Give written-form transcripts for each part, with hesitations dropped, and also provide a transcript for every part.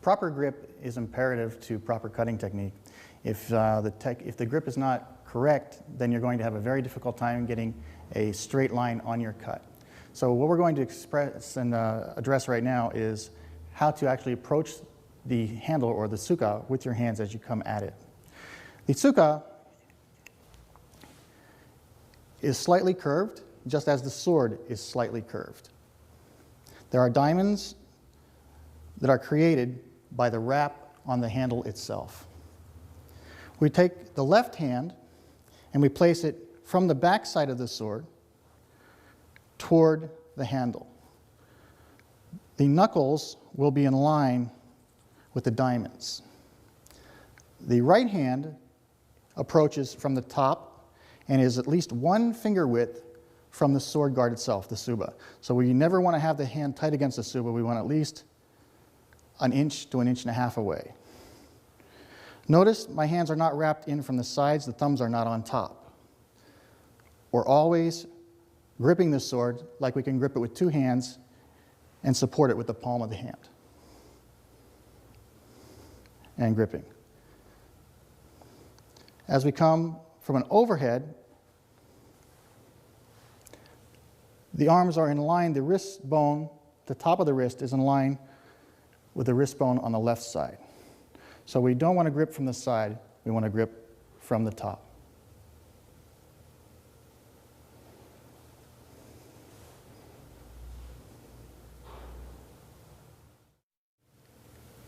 proper grip is imperative to proper cutting technique. If the grip is not correct, then you're going to have a very difficult time getting a straight line on your cut. So what we're going to express and address right now is how to actually approach the handle or the tsuka with your hands as you come at it. The tsuka is slightly curved, just as the sword is slightly curved. There are diamonds that are created by the wrap on the handle itself. We take the left hand and we place it from the back side of the sword toward the handle. The knuckles will be in line with the diamonds. The right hand approaches from the top and is at least 1 finger width from the sword guard itself, the tsuba. So we never want to have the hand tight against the tsuba. We want at least 1 inch to 1.5 inches away. Notice my hands are not wrapped in from the sides, the thumbs are not on top. We're always gripping the sword like we can grip it with 2 hands and support it with the palm of the hand. And gripping. As we come from an overhead, the arms are in line, the wrist bone, the top of the wrist is in line with the wrist bone on the left side. So we don't want to grip from the side, we want to grip from the top.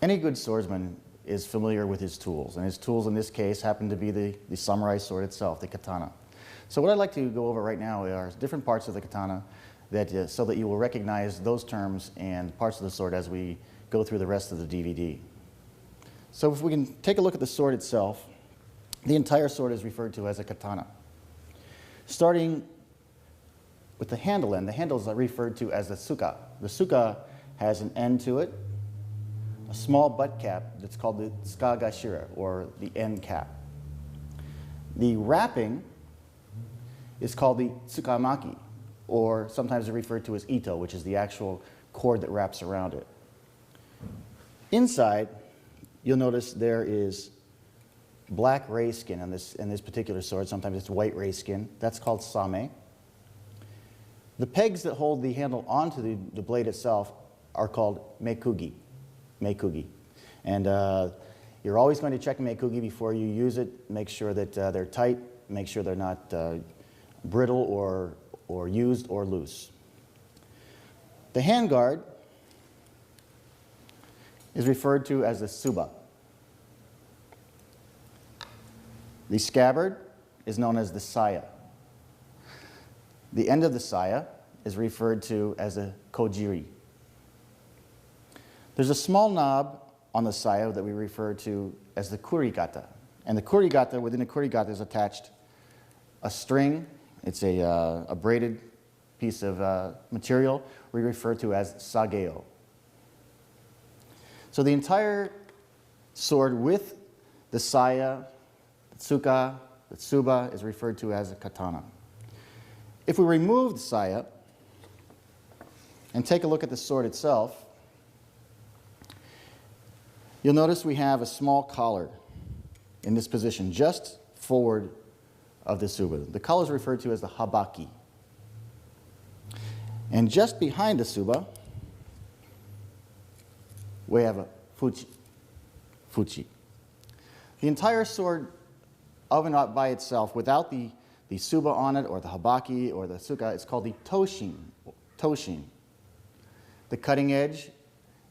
Any good swordsman is familiar with his tools, and his tools in this case happen to be the samurai sword itself, the katana. So what I'd like to go over right now are different parts of the katana so that you will recognize those terms and parts of the sword as we go through the rest of the DVD. So if we can take a look at the sword itself, the entire sword is referred to as a katana. Starting with the handle end, the handles are referred to as the tsuka. The tsuka has an end to it, a small butt cap that's called the tsukagashira, or the end cap. The wrapping is called the tsukamaki, or sometimes referred to as ito, which is the actual cord that wraps around it. Inside, you'll notice there is black ray skin on this particular sword. Sometimes it's white ray skin. That's called same. The pegs that hold the handle onto the blade itself are called meikugi. Meikugi. And you're always going to check meikugi before you use it. Make sure that they're tight. Make sure they're not brittle or used or loose. The handguard is referred to as the tsuba. The scabbard is known as the saya. The end of the saya is referred to as a kojiri. There's a small knob on the saya that we refer to as the kurigata. And the kurigata, within the kurigata is attached a string. It's a braided piece of material we refer to as sageo. So the entire sword with the saya, the tsuka, the tsuba is referred to as a katana. If we remove the saya and take a look at the sword itself, you'll notice we have a small collar in this position just forward of the tsuba. The collar is referred to as the habaki. And just behind the tsuba, we have a fuchi. Fuchi. The entire sword of and by itself, without the tsuba on it, or the habaki, or the tsuka, it's called the toshin. Toshin. The cutting edge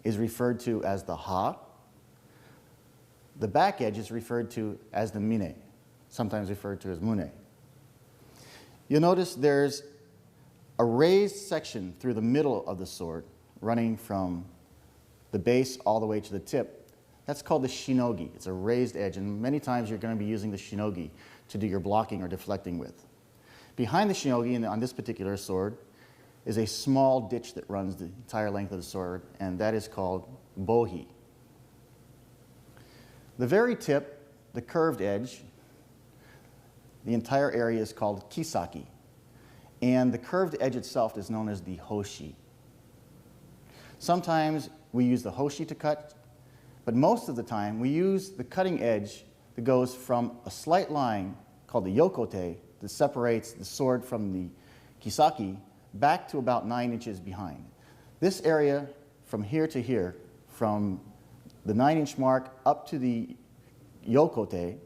is referred to as the ha. The back edge is referred to as the mine, sometimes referred to as mune. You'll notice there's a raised section through the middle of the sword, running from the base all the way to the tip. That's called the shinogi. It's a raised edge, and many times you're going to be using the shinogi to do your blocking or deflecting with. Behind the shinogi, and on this particular sword, is a small ditch that runs the entire length of the sword, and that is called bohi. The very tip, the curved edge, the entire area is called kisaki, and the curved edge itself is known as the hoshi. Sometimes we use the hoshi to cut, but most of the time we use the cutting edge that goes from a slight line called the yokote that separates the sword from the kisaki back to about 9 inches behind. This area from here to here, from the 9-inch mark up to the yokote,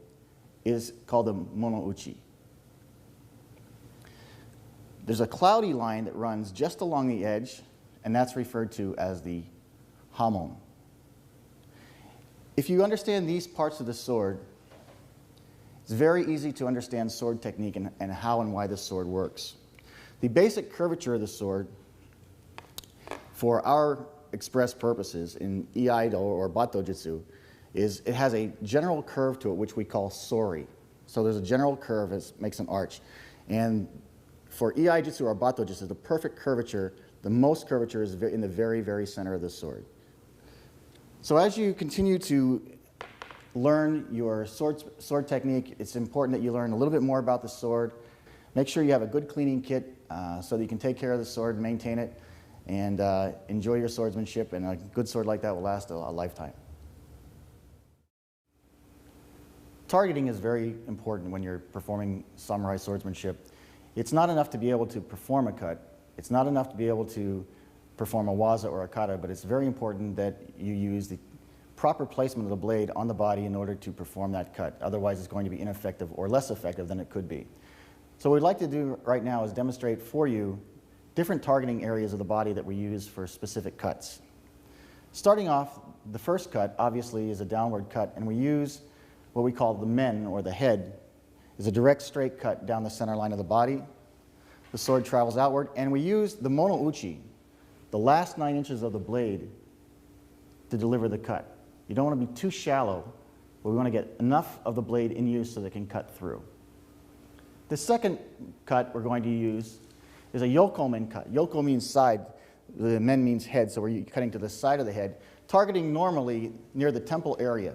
is called the monouchi. There's a cloudy line that runs just along the edge, and that's referred to as the hamon. If you understand these parts of the sword, it's very easy to understand sword technique and how and why this sword works. The basic curvature of the sword, for our express purposes in iaido or bato jitsu, is it has a general curve to it, which we call sori. So there's a general curve that makes an arch. And for iai jitsu or bato jitsu, the perfect curvature, the most curvature is in the very, very center of the sword. So as you continue to learn your sword technique, it's important that you learn a little bit more about the sword. Make sure you have a good cleaning kit so that you can take care of the sword, maintain it, and enjoy your swordsmanship. And a good sword like that will last a lifetime. Targeting is very important when you're performing samurai swordsmanship. It's not enough to be able to perform a cut. It's not enough to be able to perform a waza or a kata, but it's very important that you use the proper placement of the blade on the body in order to perform that cut. Otherwise, it's going to be ineffective or less effective than it could be. So what we'd like to do right now is demonstrate for you different targeting areas of the body that we use for specific cuts. Starting off, the first cut, obviously, is a downward cut, and we use what we call the men, or the head, is a direct straight cut down the center line of the body. The sword travels outward, and we use the monouchi, the last 9 inches of the blade, to deliver the cut. You don't want to be too shallow, but we want to get enough of the blade in use so that it can cut through. The second cut we're going to use is a yoko men cut. Yoko means side, the men means head, so we're cutting to the side of the head, targeting normally near the temple area.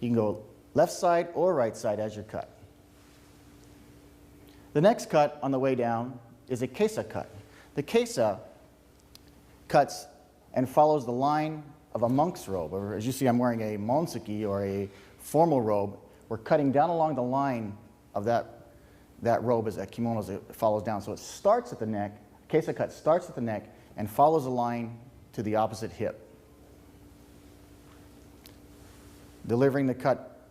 You can go left side or right side as your cut. The next cut on the way down is a kesa cut. The kesa cuts and follows the line of a monk's robe. Or as you see, I'm wearing a monsuki, or a formal robe. We're cutting down along the line of that robe as a kimono as it follows down. So it starts at the neck, kesa cut starts at the neck and follows the line to the opposite hip. Delivering the cut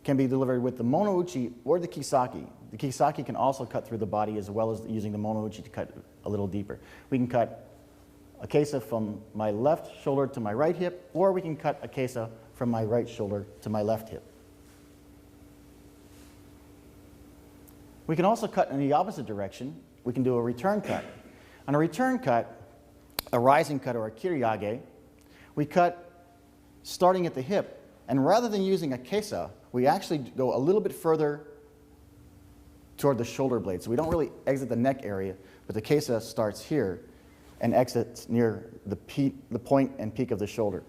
can be delivered with the monouchi or the kisaki. The kisaki can also cut through the body as well as using the monouchi to cut a little deeper. We can cut a kesa from my left shoulder to my right hip, or we can cut a kesa from my right shoulder to my left hip. We can also cut in the opposite direction. We can do a return cut. On a return cut, a rising cut or a kiriage, we cut starting at the hip, and rather than using a kesa, we actually go a little bit further toward the shoulder blade. So we don't really exit the neck area, but the kesa starts here and exits near the point and peak of the shoulder.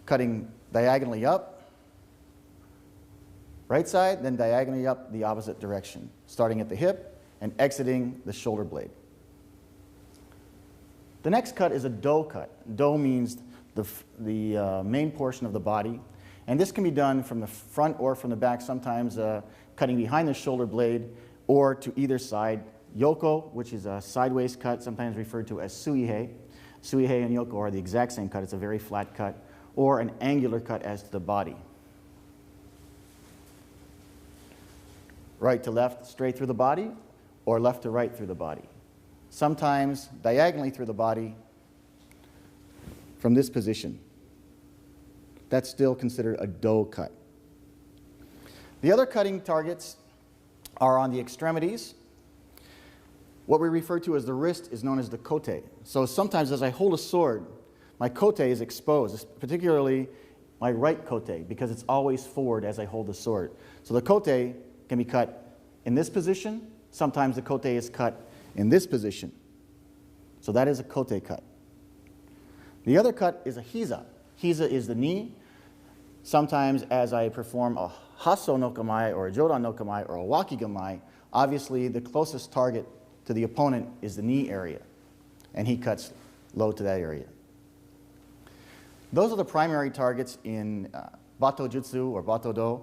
Cutting diagonally up, right side, then diagonally up the opposite direction, starting at the hip and exiting the shoulder blade. The next cut is a do cut. Do means the main portion of the body. And this can be done from the front or from the back, sometimes cutting behind the shoulder blade or to either side. Yoko, which is a sideways cut, sometimes referred to as suihei. Suihei and yoko are the exact same cut. It's a very flat cut. Or an angular cut as to the body. Right to left, straight through the body, or left to right through the body. Sometimes diagonally through the body from this position. That's still considered a do cut. The other cutting targets are on the extremities. What we refer to as the wrist is known as the kote. So sometimes as I hold a sword, my kote is exposed, particularly my right kote, because it's always forward as I hold the sword. So the kote can be cut in this position. Sometimes the kote is cut in this position. So that is a kote cut. The other cut is a hiza. Hiza is the knee. Sometimes as I perform a hasso no kamae or a jodan no kamae or a wakigamai, obviously the closest target to the opponent is the knee area, and he cuts low to that area. Those are the primary targets in Bato Jutsu or Bato Do.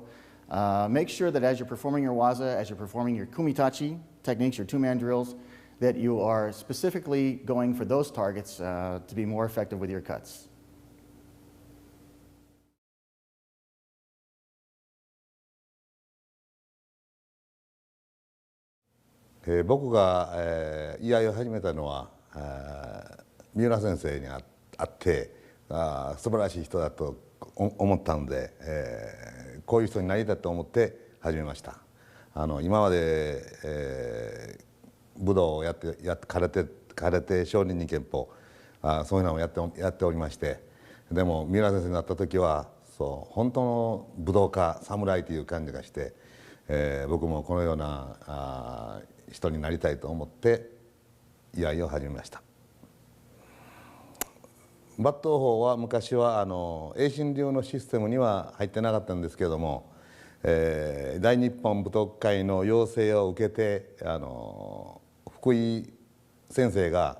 Make sure that as you're performing your waza, as you're performing your kumitachi techniques, your two-man drills, that you are specifically going for those targets to be more effective with your cuts. 僕が、居合を始めたのは三浦先生に会って素晴らしい人だと思ったので、こういう人になりたいと思って始めました。今まで、武道をやって空手少林寺拳法そういうのをやっておりまして、でも三浦先生になった時は本当の武道家侍という感じがして、僕もこのような人になりたいと思って居合を始めました。抜刀法は昔は栄新流のシステムには入ってなかったんですけれども、大日本武道会の要請を受けて福井先生が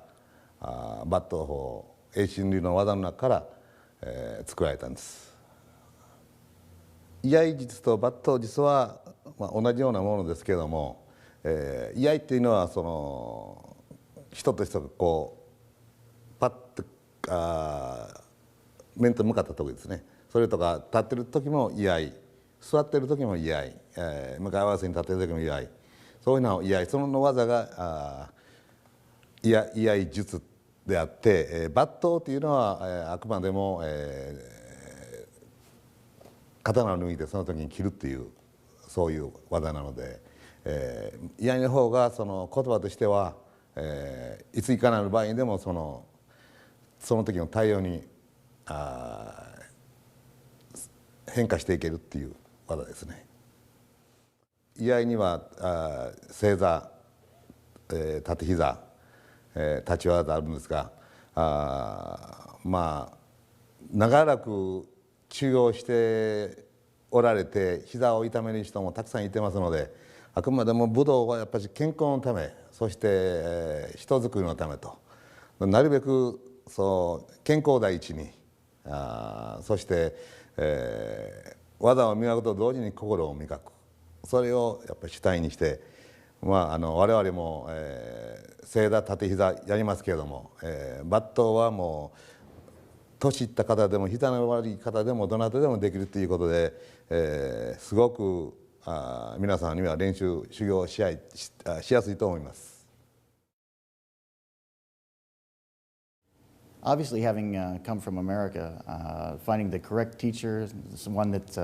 抜刀法栄新流の技の中から、作られたんです。居合術と抜刀術は、同じようなものですけれども、居合っていうのは人と人がこうパッと面と向かった時ですね。それとか立ってる時も居合、座ってる時も居合、向かい合わせに立ってる時も居合、そういうのを居合、その技が居合術であって、抜刀というのはあくまでも、刀を抜いてその時に切るっていうそういう技なので、居合の方が言葉としては、いついかなる場合にでもその時の対応に変化していけるっていう技ですね。居合には正座、立て膝、立ち技あるんですが、長らく修行しておられて膝を痛める人もたくさんいてますので、あくまでも武道はやっぱり健康のため、そして、人づくりのためとなるべく健康第一にそして、技を磨くと同時に心を磨く、それをやっぱり主体にして、我々も、正座立て膝やりますけれども、抜刀はもう年いった方でも膝の悪い方でもどなたでもできるということで、すごく皆さんには修行しやすいと思います。Obviously, having come from America, finding the correct teacher, someone that's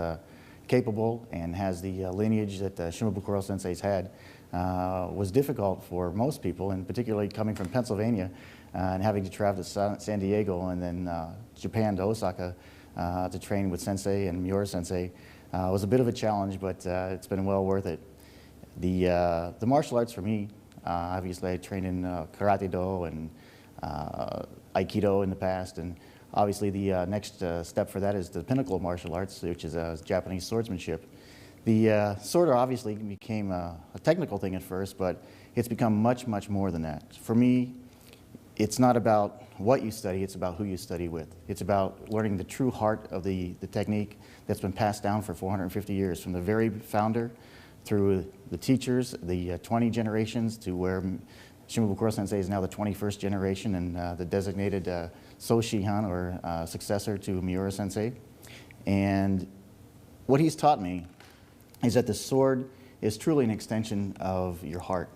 capable and has the lineage that Shimabukuro Sensei's had, was difficult for most people, and particularly coming from Pennsylvania and having to travel to San Diego and then Japan to Osaka to train with Sensei and Miura Sensei was a bit of a challenge, but it's been well worth it. The martial arts for me, obviously I trained in Karate Do and Aikido in the past, and obviously the next step for that is the pinnacle of martial arts, which is Japanese swordsmanship. The sword obviously became a technical thing at first, but it's become much, much more than that. For me, it's not about what you study, it's about who you study with. It's about learning the true heart of the technique that's been passed down for 450 years, from the very founder through the teachers, the 20 generations, to where Shimabukuro Sensei is now the 21st generation and the designated So-Shihan, or successor to Miura Sensei. And what he's taught me is that the sword is truly an extension of your heart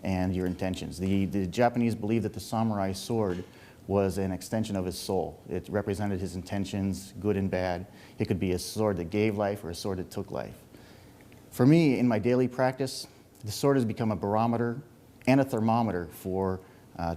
and your intentions. The Japanese believed that the samurai sword was an extension of his soul. It represented his intentions, good and bad. It could be a sword that gave life or a sword that took life. For me, in my daily practice, the sword has become a barometer and a thermometer for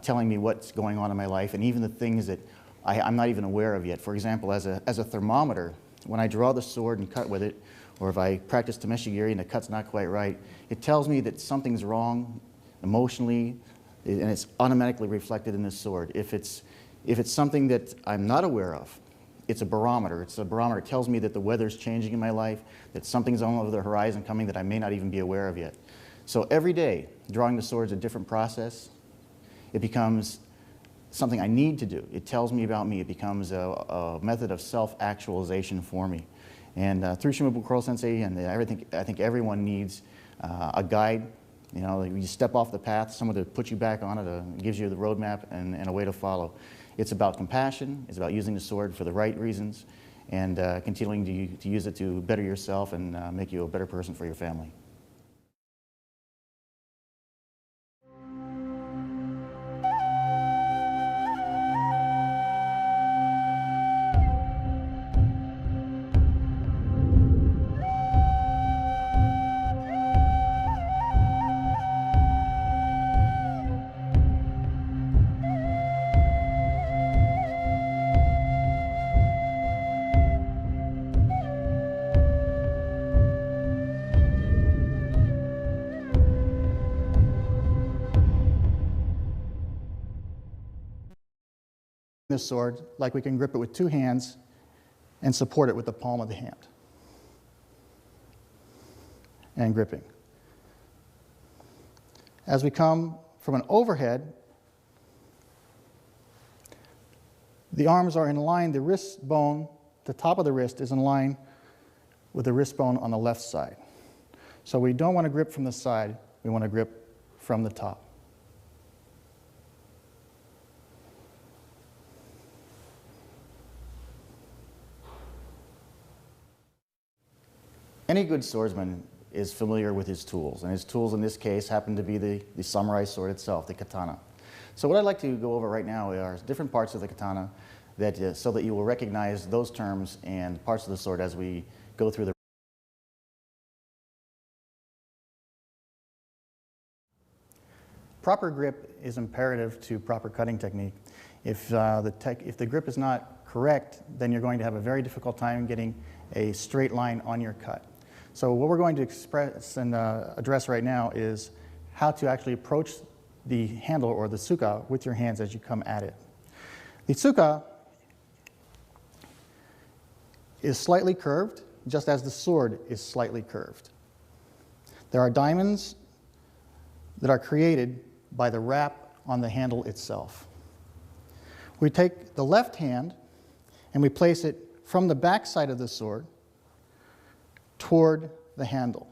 telling me what's going on in my life, and even the things that I'm not even aware of yet. For example, as a thermometer, when I draw the sword and cut with it, or if I practice Tameshigiri and the cut's not quite right, it tells me that something's wrong emotionally, and it's automatically reflected in this sword. If it's something that I'm not aware of, it's a barometer. It's a barometer. It tells me that the weather's changing in my life, that something's on over the horizon coming that I may not even be aware of yet. So every day, drawing the sword's a different process. It becomes something I need to do. It tells me about me. It becomes a method of self-actualization for me. And through Shimobu Koro Sensei and everything, I think everyone needs a guide. You know, like you step off the path, someone to put you back on it, gives you the roadmap and a way to follow. It's about compassion. It's about using the sword for the right reasons and continuing to use it to better yourself and make you a better person for your family. This sword like we can grip it with two hands and support it with the palm of the hand. And gripping. As we come from an overhead, the arms are in line, the wrist bone, the top of the wrist is in line with the wrist bone on the left side. So we don't want to grip from the side, we want to grip from the top. Any good swordsman is familiar with his tools, and his tools in this case happen to be the samurai sword itself, the katana. So what I'd like to go over right now are different parts of the katana that, so that you will recognize those terms and parts of the sword as we go through the proper grip is imperative to proper cutting technique. If the grip is not correct, then you're going to have a very difficult time getting a straight line on your cut. So what we're going to express and address right now is how to actually approach the handle or the tsuka with your hands as you come at it. The tsuka is slightly curved, just as the sword is slightly curved. There are diamonds that are created by the wrap on the handle itself. We take the left hand and we place it from the back side of the sword toward the handle.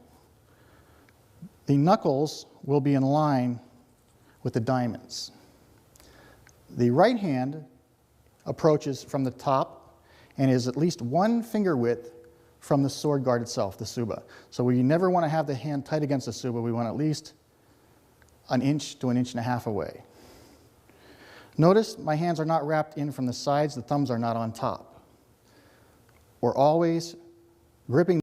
The knuckles will be in line with the diamonds. The right hand approaches from the top and is at least 1 finger width from the sword guard itself, the tsuba. So we never want to have the hand tight against the tsuba. We want at least 1 inch to 1.5 inches away. Notice my hands are not wrapped in from the sides, the thumbs are not on top. We're always gripping